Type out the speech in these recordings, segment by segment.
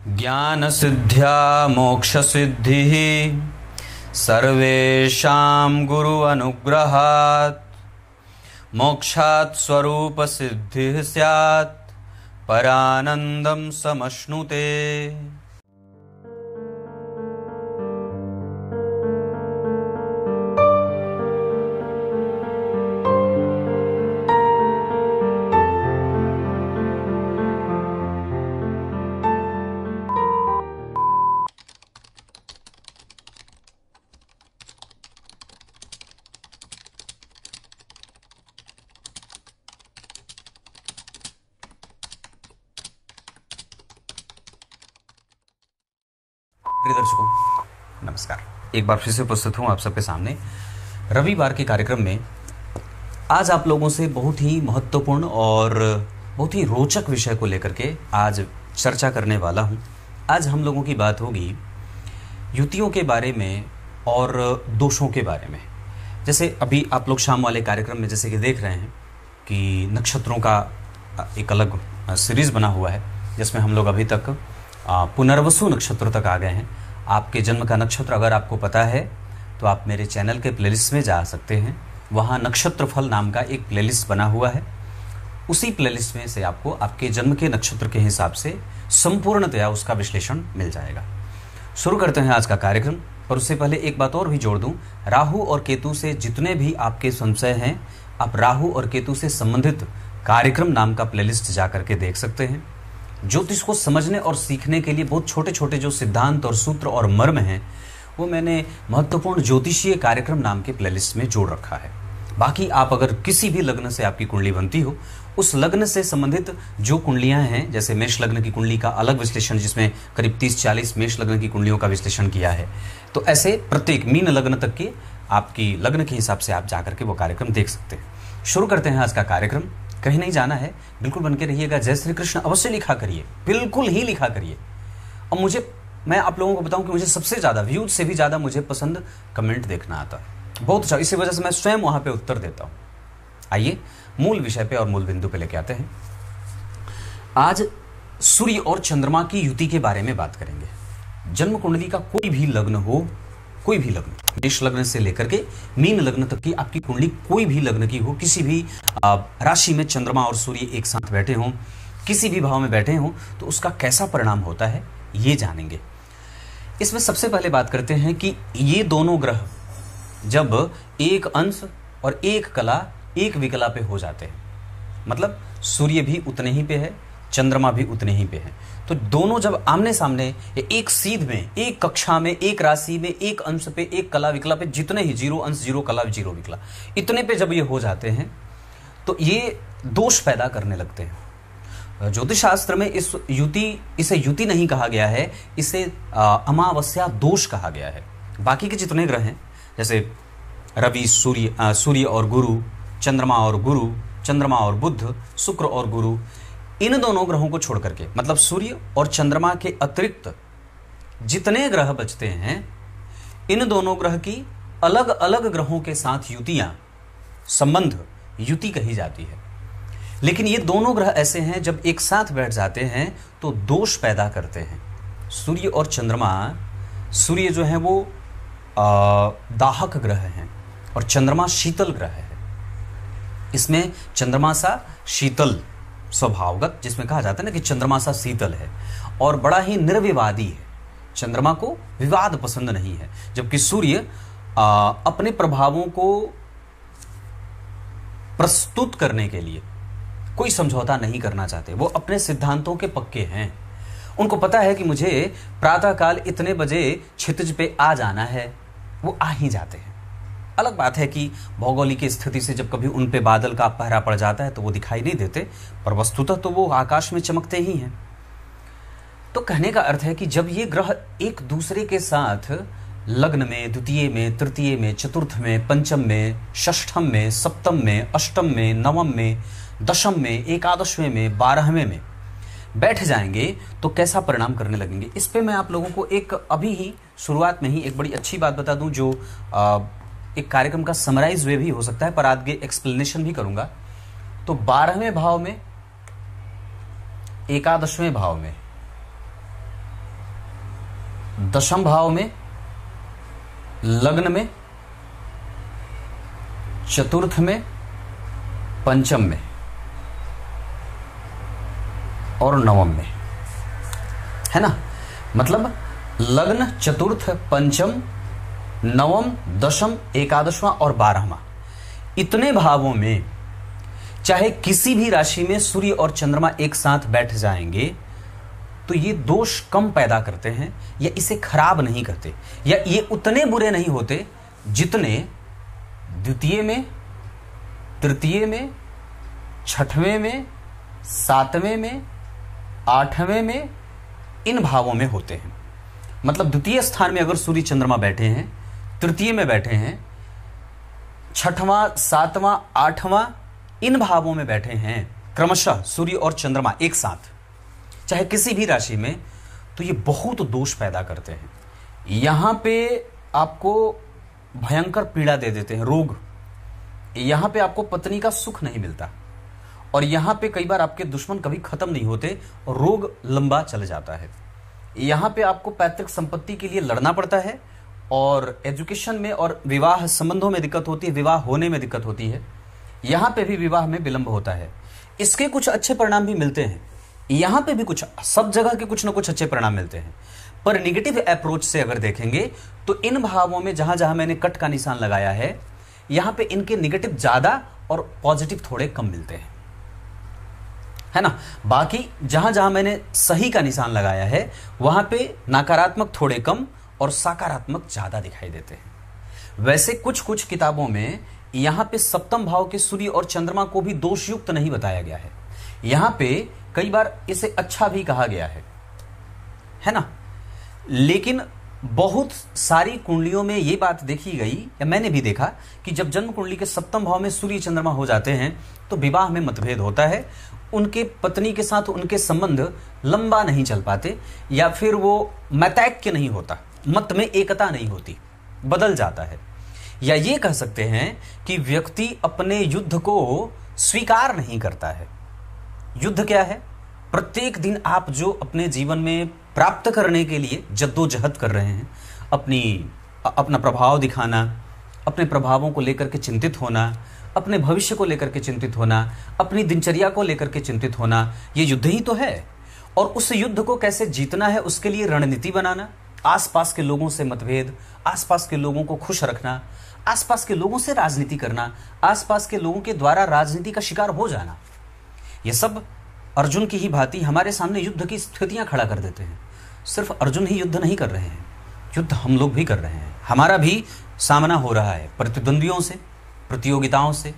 ज्ञानसिद्ध्या मोक्षसिद्धिः सर्वेषां गुरु अनुग्रहात् मोक्षात् स्वरूपसिद्धिः स्यात् परानन्दं समश्नुते। प्रिय दर्शकों नमस्कार, एक बार फिर से उपस्थित हूँ आप सबके सामने रविवार के कार्यक्रम में। आज आप लोगों से बहुत ही महत्वपूर्ण और बहुत ही रोचक विषय को लेकर के आज चर्चा करने वाला हूँ। आज हम लोगों की बात होगी युतियों के बारे में और दोषों के बारे में। जैसे अभी आप लोग शाम वाले कार्यक्रम में जैसे कि देख रहे हैं कि नक्षत्रों का एक अलग सीरीज़ बना हुआ है, जिसमें हम लोग अभी तक पुनर्वसु नक्षत्र तक आ गए हैं। आपके जन्म का नक्षत्र अगर आपको पता है तो आप मेरे चैनल के प्लेलिस्ट में जा सकते हैं। वहाँ नक्षत्रफल नाम का एक प्लेलिस्ट बना हुआ है। उसी प्लेलिस्ट में से आपको आपके जन्म के नक्षत्र के हिसाब से संपूर्णतया उसका विश्लेषण मिल जाएगा। शुरू करते हैं आज का कार्यक्रम, पर उससे पहले एक बात और भी जोड़ दूं। राहु और केतु से जितने भी आपके संशय हैं, आप राहु और केतु से संबंधित कार्यक्रम नाम का प्लेलिस्ट जा करके देख सकते हैं। ज्योतिष को समझने और सीखने के लिए बहुत छोटे छोटे जो सिद्धांत और सूत्र और मर्म हैं, वो मैंने महत्वपूर्ण ज्योतिषीय कार्यक्रम नाम के प्लेलिस्ट में जोड़ रखा है। बाकी आप अगर किसी भी लग्न से आपकी कुंडली बनती हो, उस लग्न से संबंधित जो कुंडलियां हैं, जैसे मेष लग्न की कुंडली का अलग विश्लेषण, जिसमें करीब 30-40 मेष लग्न की कुंडलियों का विश्लेषण किया है, तो ऐसे प्रत्येक मीन लग्न तक के आपकी लग्न के हिसाब से आप जाकर के वो कार्यक्रम देख सकते हैं। शुरू करते हैं आज का कार्यक्रम। कहीं नहीं जाना है, बिल्कुल बन के रहिएगा। जय श्री कृष्ण अवश्य लिखा करिए, बिल्कुल ही लिखा करिए। और मैं आप लोगों को बताऊं कि मुझे सबसे ज़्यादा व्यूज से भी ज़्यादा मुझे पसंद कमेंट देखना आता है, बहुत अच्छा। इसी वजह से मैं स्वयं वहाँ पे उत्तर देता हूँ। आइए मूल विषय पे और मूल बिंदु पे लेके आते हैं। आज सूर्य और चंद्रमा की युति के बारे में बात करेंगे। जन्म कुंडली का कोई भी लग्न हो, कोई भी लग्न, मेष लग्न से लेकर के मीन लग्न तक की आपकी कुंडली कोई भी लग्न की हो, किसी भी राशि में चंद्रमा और सूर्य एक साथ बैठे हों, किसी भी भाव में बैठे हों, तो उसका कैसा परिणाम होता है ये जानेंगे। इसमें सबसे पहले बात करते हैं कि ये दोनों ग्रह जब एक अंश और एक कला एक विकला पे हो जाते हैं, मतलब सूर्य भी उतने ही पे है, चंद्रमा भी उतने ही पे है, तो दोनों जब आमने सामने एक सीध में, एक कक्षा में, एक राशि में, एक अंश पे, एक कला विकला पे, जितने ही 0 अंश 0 कला 0 विकला, इतने पे जब ये हो जाते हैं तो ये दोष पैदा करने लगते हैं। ज्योतिष शास्त्र में इसे युति नहीं कहा गया है, इसे अमावस्या दोष कहा गया है। बाकी के जितने ग्रह हैं, जैसे रवि, सूर्य और गुरु, चंद्रमा और गुरु, चंद्रमा और बुध, शुक्र और गुरु, इन दोनों ग्रहों को छोड़ करके, मतलब सूर्य और चंद्रमा के अतिरिक्त जितने ग्रह बचते हैं, इन दोनों ग्रह की अलग अलग ग्रहों के साथ युतियां, संबंध, युति कही जाती है। लेकिन ये दोनों ग्रह ऐसे हैं जब एक साथ बैठ जाते हैं तो दोष पैदा करते हैं। सूर्य और चंद्रमा, सूर्य जो है वो दाहक ग्रह हैं और चंद्रमा शीतल ग्रह है। इसमें चंद्रमा सा शीतल स्वभावगत, जिसमें कहा जाता है ना कि चंद्रमा सा शीतल है और बड़ा ही निर्विवादी है। चंद्रमा को विवाद पसंद नहीं है, जबकि सूर्य अपने प्रभावों को प्रस्तुत करने के लिए कोई समझौता नहीं करना चाहते। वो अपने सिद्धांतों के पक्के हैं। उनको पता है कि मुझे प्रातःकाल इतने बजे क्षितिज पे आ जाना है, वो आ ही जाते हैं। अलग बात है कि भौगोलिक स्थिति से जब कभी उन पे बादल का पहरा पड़ जाता है तो वो दिखाई नहीं देते, पर वस्तुतः तो वो आकाश में चमकते ही हैं। तो कहने का अर्थ है कि जब ये ग्रह एक दूसरे के साथ लग्न में, द्वितीय में, तृतीय में, चतुर्थ में, पंचम में, षष्ठम में, सप्तम में, अष्टम में, नवम में, दशम में, एकादशवें में, 12वें में बैठ जाएंगे तो कैसा परिणाम करने लगेंगे। इस पे मैं आप लोगों को एक अभी ही शुरुआत में ही एक बड़ी अच्छी बात बता दूं, जो एक कार्यक्रम का समराइज वे भी हो सकता है, पर आगे एक्सप्लेनेशन भी करूंगा। तो 12वें भाव में, एकादशवें भाव में दशम भाव में, लग्न में, चतुर्थ में, पंचम में और नवम में, है ना। मतलब लग्न, चतुर्थ, पंचम, नवम, दशम, एकादशवां और 12वां, इतने भावों में चाहे किसी भी राशि में सूर्य और चंद्रमा एक साथ बैठ जाएंगे तो ये दोष कम पैदा करते हैं या इसे खराब नहीं करते, या ये उतने बुरे नहीं होते जितने द्वितीय में, तृतीय में, छठवें में, सातवें में, आठवें में, इन भावों में होते हैं। मतलब द्वितीय स्थान में अगर सूर्य चंद्रमा बैठे हैं, तृतीय में बैठे हैं, छठवां, सातवां, आठवां, इन भावों में बैठे हैं क्रमशः सूर्य और चंद्रमा एक साथ, चाहे किसी भी राशि में, तो ये बहुत दोष पैदा करते हैं। यहां पे आपको भयंकर पीड़ा दे देते हैं, रोग। यहां पे आपको पत्नी का सुख नहीं मिलता, और यहां पे कई बार आपके दुश्मन कभी खत्म नहीं होते और रोग लंबा चल जाता है। यहां पे आपको पैतृक संपत्ति के लिए लड़ना पड़ता है, और एजुकेशन में और विवाह संबंधों में दिक्कत होती है, विवाह होने में दिक्कत होती है। यहां पे भी विवाह में विलंब होता है। इसके कुछ अच्छे परिणाम भी मिलते हैं, यहां पे भी कुछ, सब जगह के कुछ ना कुछ अच्छे परिणाम मिलते हैं। पर निगेटिव अप्रोच से अगर देखेंगे तो इन भावों में जहां जहां मैंने कट का निशान लगाया है, यहां पे इनके निगेटिव ज्यादा और पॉजिटिव थोड़े कम मिलते हैं, है ना। बाकी जहां जहां मैंने सही का निशान लगाया है वहां पे नकारात्मक थोड़े कम और सकारात्मक ज्यादा दिखाई देते हैं। वैसे कुछ कुछ किताबों में यहां पे सप्तम भाव के सूर्य और चंद्रमा को भी दोषयुक्त नहीं बताया गया है, यहां पे कई बार इसे अच्छा भी कहा गया है ना। लेकिन बहुत सारी कुंडलियों में यह बात देखी गई, या मैंने भी देखा, कि जब जन्म कुंडली के सप्तम भाव में सूर्य चंद्रमा हो जाते हैं तो विवाह में मतभेद होता है, उनके पत्नी के साथ उनके संबंध लंबा नहीं चल पाते, या फिर वो मतैक्य नहीं होता, मत में एकता नहीं होती, बदल जाता है। या ये कह सकते हैं कि व्यक्ति अपने युद्ध को स्वीकार नहीं करता है। युद्ध क्या है? प्रत्येक दिन आप जो अपने जीवन में प्राप्त करने के लिए जद्दोजहद कर रहे हैं, अपना प्रभाव दिखाना, अपने प्रभावों को लेकर के चिंतित होना, अपने भविष्य को लेकर के चिंतित होना, अपनी दिनचर्या को लेकर के चिंतित होना, ये युद्ध ही तो है। और उस युद्ध को कैसे जीतना है उसके लिए रणनीति बनाना, आसपास के लोगों से मतभेद, आसपास के लोगों को खुश रखना, आसपास के लोगों से राजनीति करना, आसपास के लोगों के द्वारा राजनीति का शिकार हो जाना, ये सब अर्जुन की ही भांति हमारे सामने युद्ध की स्थितियां खड़ा कर देते हैं। सिर्फ अर्जुन ही युद्ध नहीं कर रहे हैं, युद्ध हम लोग भी कर रहे हैं। हमारा भी सामना हो रहा है प्रतिद्वंदियों से, प्रतियोगिताओं से,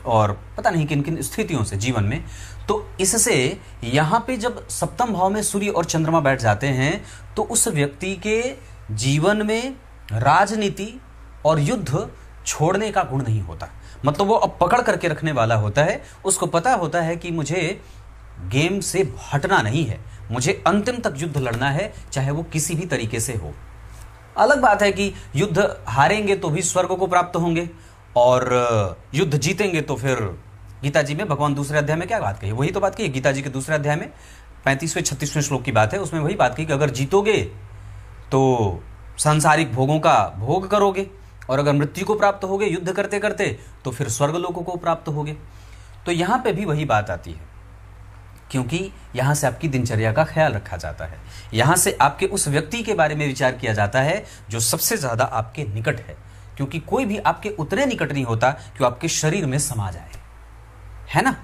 और पता नहीं किन किन स्थितियों से जीवन में। तो इससे यहां पे जब सप्तम भाव में सूर्य और चंद्रमा बैठ जाते हैं तो उस व्यक्ति के जीवन में राजनीति और युद्ध छोड़ने का गुण नहीं होता। मतलब वो अब पकड़ करके रखने वाला होता है, उसको पता होता है कि मुझे गेम से हटना नहीं है, मुझे अंतिम तक युद्ध लड़ना है, चाहे वो किसी भी तरीके से हो। अलग बात है कि युद्ध हारेंगे तो भी स्वर्ग को प्राप्त होंगे, और युद्ध जीतेंगे तो फिर गीता जी में भगवान दूसरे अध्याय में क्या बात कही, वही तो बात कही गीता जी के दूसरे अध्याय में 35वें-36वें श्लोक की बात है, उसमें वही बात कही कि अगर जीतोगे तो सांसारिक भोगों का भोग करोगे, और अगर मृत्यु को प्राप्त होगे युद्ध करते करते तो फिर स्वर्ग लोकों को प्राप्त होगे। तो यहां पे भी वही बात आती है, क्योंकि यहां से आपकी दिनचर्या का ख्याल रखा जाता है, यहां से आपके उस व्यक्ति के बारे में विचार किया जाता है जो सबसे ज्यादा आपके निकट है, क्योंकि कोई भी आपके उतने निकट नहीं होता कि आपके शरीर में समा जाए, है ना।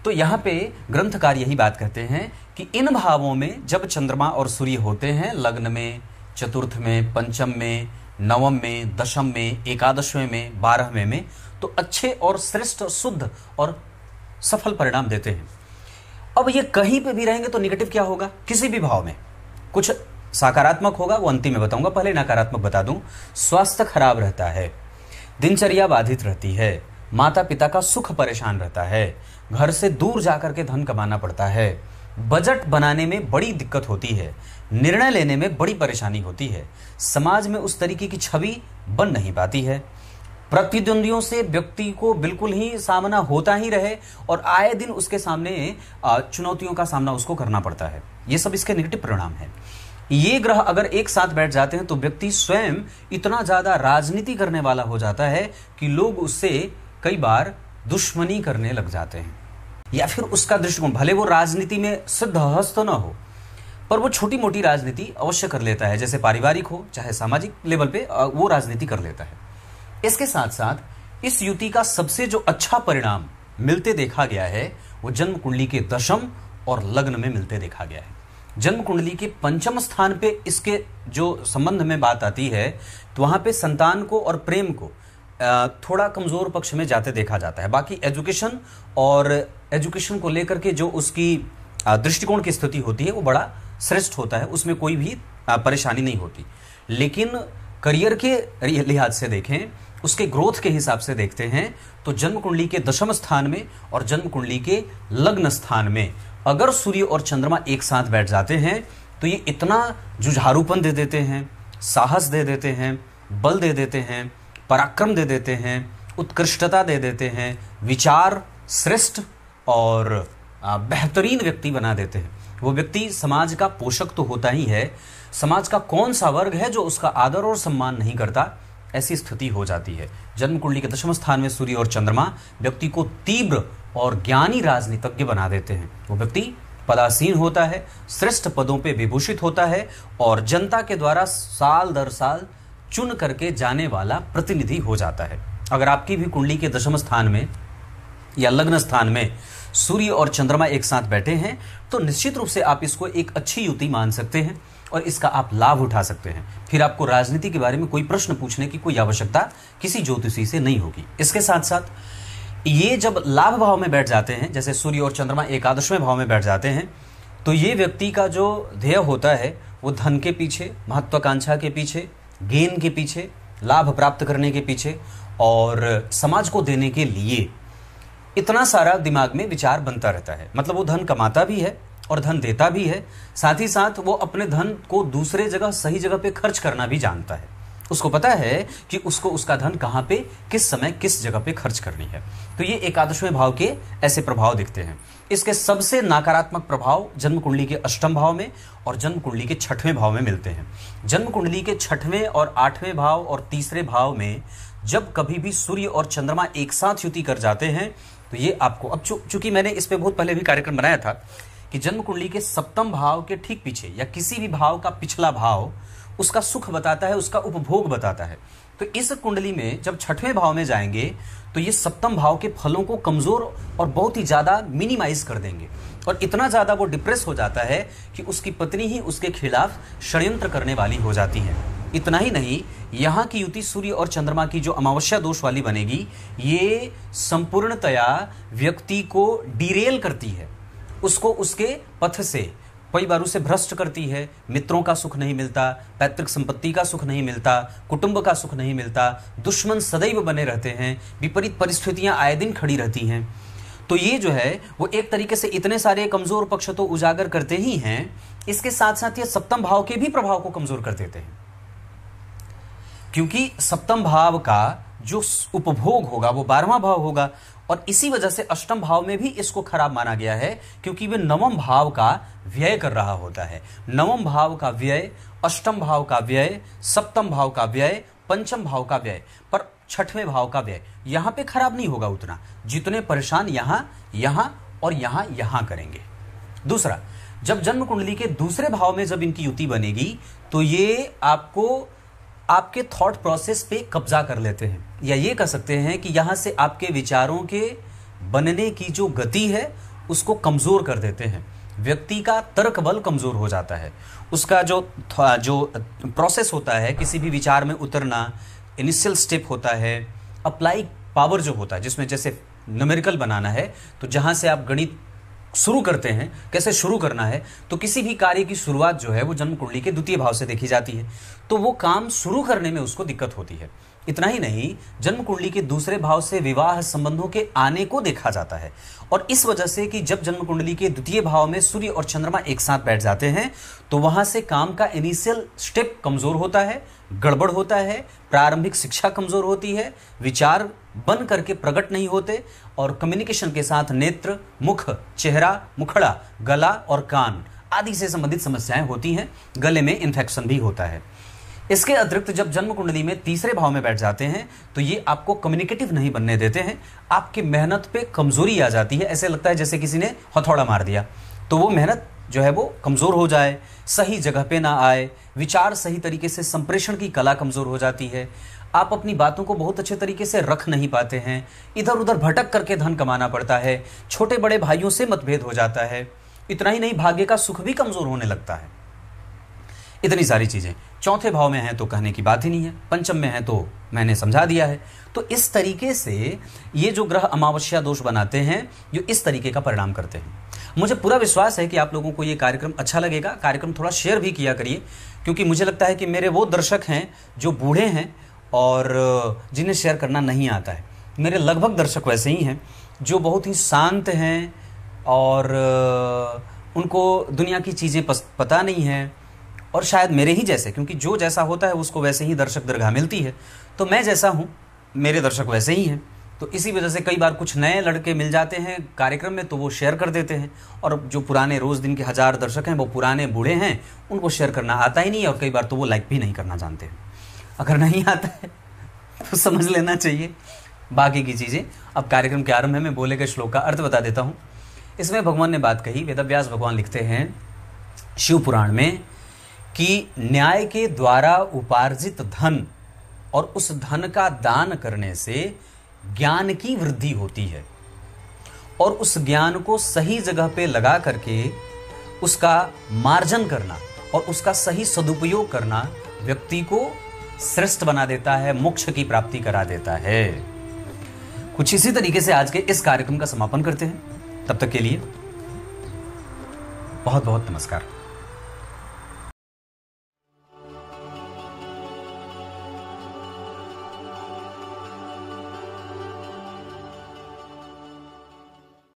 तो यहां पे ग्रंथकार यही बात कहते हैं कि इन भावों में जब चंद्रमा और सूर्य होते हैं, लग्न में, चतुर्थ में, पंचम में, नवम में, दशम में, एकादशवें में, 12वें में, तो अच्छे और श्रेष्ठ, शुद्ध और सफल परिणाम देते हैं। अब ये कहीं पे भी रहेंगे तो निगेटिव क्या होगा? किसी भी भाव में कुछ सकारात्मक होगा, वो अंतिम में बताऊंगा, पहले नकारात्मक बता दूं। स्वास्थ्य खराब रहता है, दिनचर्या बाधित रहती है, माता पिता का सुख परेशान रहता है, घर से दूर जाकर के धन कमाना पड़ता है, बजट बनाने में बड़ी दिक्कत होती है, निर्णय लेने में बड़ी परेशानी होती है, समाज में उस तरीके की छवि बन नहीं पाती है, प्रतिद्वंदियों से व्यक्ति को बिल्कुल ही सामना होता ही रहे और आए दिन उसके सामने चुनौतियों का सामना उसको करना पड़ता है। ये सब इसके नेगेटिव परिणाम है। ये ग्रह अगर एक साथ बैठ जाते हैं तो व्यक्ति स्वयं इतना ज्यादा राजनीति करने वाला हो जाता है कि लोग उससे कई बार दुश्मनी करने लग जाते हैं, या फिर उसका दृष्टिकोण, भले वो राजनीति में सिद्धहस्त न हो पर वो छोटी मोटी राजनीति अवश्य कर लेता है, जैसे पारिवारिक हो चाहे सामाजिक लेवल पे वो राजनीति कर लेता है। इसके साथ साथ इस युति का सबसे जो अच्छा परिणाम मिलते देखा गया है वो जन्म कुंडली के दशम और लग्न में मिलते देखा गया है। जन्म कुंडली के पंचम स्थान पे इसके जो संबंध में बात आती है तो वहां पे संतान को और प्रेम को थोड़ा कमजोर पक्ष में जाते देखा जाता है। बाकी एजुकेशन और एजुकेशन को लेकर के जो उसकी दृष्टिकोण की स्थिति होती है वो बड़ा श्रेष्ठ होता है, उसमें कोई भी परेशानी नहीं होती। लेकिन करियर के लिहाज से देखें, उसके ग्रोथ के हिसाब से देखते हैं तो जन्म कुंडली के दशम स्थान में और जन्म कुंडली के लग्न स्थान में अगर सूर्य और चंद्रमा एक साथ बैठ जाते हैं तो ये इतना जुझारूपन दे देते हैं, साहस दे देते हैं, बल दे देते हैं, पराक्रम दे देते हैं, उत्कृष्टता दे देते हैं, विचार श्रेष्ठ और बेहतरीन व्यक्ति बना देते हैं। वो व्यक्ति समाज का पोषक तो होता ही है, समाज का कौन सा वर्ग है जो उसका आदर और सम्मान नहीं करता, ऐसी स्थिति हो जाती है। जन्म कुंडली के दशम स्थान में सूर्य और चंद्रमा व्यक्ति को तीव्र और ज्ञानी राजनीतिज्ञ बना देते हैं। वो व्यक्ति पदासीन होता है, श्रेष्ठ पदों पे विभूषित होता है और जनता के द्वारा साल दर साल चुन करके जाने वाला प्रतिनिधि हो जाता है। अगर आपकी भी कुंडली के दशम स्थान में या लग्न स्थान में सूर्य और चंद्रमा एक साथ बैठे हैं तो निश्चित रूप से आप इसको एक अच्छी युति मान सकते हैं और इसका आप लाभ उठा सकते हैं। फिर आपको राजनीति के बारे में कोई प्रश्न पूछने की कोई आवश्यकता किसी ज्योतिषी से नहीं होगी। इसके साथ साथ ये जब लाभ भाव में बैठ जाते हैं, जैसे सूर्य और चंद्रमा एकादशवें भाव में बैठ जाते हैं, तो ये व्यक्ति का जो ध्येय होता है वो धन के पीछे, महत्वाकांक्षा के पीछे, गेन के पीछे, लाभ प्राप्त करने के पीछे और समाज को देने के लिए इतना सारा दिमाग में विचार बनता रहता है। मतलब वो धन कमाता भी है और धन देता भी है, साथ ही साथ वो अपने धन को दूसरे जगह सही जगह पे खर्च करना भी जानता है। उसको पता है कि उसको उसका धन कहाँ पे, किस समय, किस जगह पे खर्च करनी है। तो ये एकादशवें भाव के ऐसे प्रभाव दिखते हैं। इसके सबसे नकारात्मक प्रभाव जन्म कुंडली के अष्टम भाव में और जन्म कुंडली के छठवें भाव में मिलते हैं। जन्म कुंडली के छठवें और आठवें भाव और तीसरे भाव में जब कभी भी सूर्य और चंद्रमा एक साथ युति कर जाते हैं तो ये आपको, अब चूंकि मैंने इस पे बहुत पहले भी कार्यक्रम बनाया था कि जन्म कुंडली के सप्तम भाव के ठीक पीछे या किसी भी भाव का पिछला भाव उसका सुख बताता है, उसका उपभोग बताता है। तो इस कुंडली में जब छठवें भाव में जाएंगे तो ये सप्तम भाव के फलों को कमजोर और बहुत ही ज्यादा मिनिमाइज कर देंगे और इतना ज्यादा वो डिप्रेस हो जाता है कि उसकी पत्नी ही उसके खिलाफ षड्यंत्र करने वाली हो जाती है। इतना ही नहीं, यहाँ की युति सूर्य और चंद्रमा की जो अमावस्या दोष वाली बनेगी, ये संपूर्णतया व्यक्ति को डिरेल करती है, उसको उसके पथ से कई बार उसे भ्रष्ट करती है। मित्रों का सुख नहीं मिलता, पैतृक संपत्ति का सुख नहीं मिलता, कुटुंब का सुख नहीं मिलता, दुश्मन सदैव बने रहते हैं, विपरीत परिस्थितियां आए दिन खड़ी रहती हैं। तो ये जो है वो एक तरीके से इतने सारे कमजोर पक्ष तो उजागर करते ही हैं, इसके साथ साथ ये सप्तम भाव के भी प्रभाव को कमजोर कर देते हैं, क्योंकि सप्तम भाव का जो उपभोग होगा वो 12वां भाव होगा और इसी वजह से अष्टम भाव में भी इसको खराब माना गया है, क्योंकि वे नवम भाव का व्यय कर रहा होता है। नवम भाव का व्यय, अष्टम भाव का व्यय, सप्तम भाव का व्यय, पंचम भाव का व्यय, पर छठवें भाव का व्यय यहां पे खराब नहीं होगा उतना, जितने परेशान यहां और यहां करेंगे। दूसरा, जब जन्म कुंडली के दूसरे भाव में जब इनकी युति बनेगी तो ये आपको आपके थॉट प्रोसेस पे कब्जा कर लेते हैं, या ये कह सकते हैं कि यहां से आपके विचारों के बनने की जो गति है उसको कमजोर कर देते हैं। व्यक्ति का तर्क बल कमजोर हो जाता है, उसका जो प्रोसेस होता है किसी भी विचार में उतरना, इनिशियल स्टेप होता है, अप्लाई पावर जो होता है, जिसमें जैसे न्यूमेरिकल बनाना है तो जहां से आप गणित शुरू करते हैं, कैसे शुरू करना है, तो किसी भी कार्य की शुरुआत जो है वो जन्म कुंडली के द्वितीय भाव से देखी जाती है, तो वो काम शुरू करने में उसको दिक्कत होती है। इतना ही नहीं, जन्म कुंडली के दूसरे भाव से विवाह संबंधों के आने को देखा जाता है और इस वजह से कि जब जन्म कुंडली के द्वितीय भाव में सूर्य और चंद्रमा एक साथ बैठ जाते हैं तो वहां से काम का इनिशियल स्टेप कमजोर होता है, गड़बड़ होता है, प्रारंभिक शिक्षा कमजोर होती है, विचार बन करके प्रकट नहीं होते और कम्युनिकेशन के साथ नेत्र, मुख, चेहरा, मुखड़ा, गला और कान आदि से संबंधित समस्याएं होती हैं, गले में इन्फेक्शन भी होता है। इसके अतिरिक्त जब जन्म कुंडली में तीसरे भाव में बैठ जाते हैं तो ये आपको कम्युनिकेटिव नहीं बनने देते हैं, आपकी मेहनत पे कमजोरी आ जाती है। ऐसे लगता है जैसे किसी ने हथौड़ा मार दिया, तो वो मेहनत जो है वो कमजोर हो जाए, सही जगह पे ना आए, विचार सही तरीके से संप्रेषण की कला कमजोर हो जाती है, आप अपनी बातों को बहुत अच्छे तरीके से रख नहीं पाते हैं, इधर उधर भटक करके धन कमाना पड़ता है, छोटे बड़े भाइयों से मतभेद हो जाता है, इतना ही नहीं भाग्य का सुख भी कमजोर होने लगता है। इतनी सारी चीजें। चौथे भाव में है तो कहने की बात ही नहीं है, पंचम में है तो मैंने समझा दिया है। तो इस तरीके से ये जो ग्रह अमावस्या दोष बनाते हैं, जो इस तरीके का परिणाम करते हैं। मुझे पूरा विश्वास है कि आप लोगों को ये कार्यक्रम अच्छा लगेगा। कार्यक्रम थोड़ा शेयर भी किया करिए, क्योंकि मुझे लगता है कि मेरे वो दर्शक हैं जो बूढ़े हैं और जिन्हें शेयर करना नहीं आता है। मेरे लगभग दर्शक वैसे ही हैं जो बहुत ही शांत हैं और उनको दुनिया की चीज़ें पता नहीं है, और शायद मेरे ही जैसे, क्योंकि जो जैसा होता है उसको वैसे ही दर्शक दीर्घा मिलती है, तो मैं जैसा हूँ मेरे दर्शक वैसे ही हैं। तो इसी वजह से कई बार कुछ नए लड़के मिल जाते हैं कार्यक्रम में तो वो शेयर कर देते हैं, और जो पुराने रोज दिन के 1000 दर्शक हैं वो पुराने बूढ़े हैं, उनको शेयर करना आता ही नहीं है, और कई बार तो वो लाइक भी नहीं करना जानते हैं। अगर नहीं आता है तो समझ लेना चाहिए बाकी की चीज़ें। अब कार्यक्रम के आरंभ में मैं बोले गए श्लोक का अर्थ बता देता हूँ। इसमें भगवान ने बात कही, वेदव्यास भगवान लिखते हैं शिव पुराण में कि न्याय के द्वारा उपार्जित धन और उस धन का दान करने से ज्ञान की वृद्धि होती है, और उस ज्ञान को सही जगह पे लगा करके उसका मार्जन करना और उसका सही सदुपयोग करना व्यक्ति को श्रेष्ठ बना देता है, मोक्ष की प्राप्ति करा देता है। कुछ इसी तरीके से आज के इस कार्यक्रम का समापन करते हैं। तब तक के लिए बहुत बहुत नमस्कार।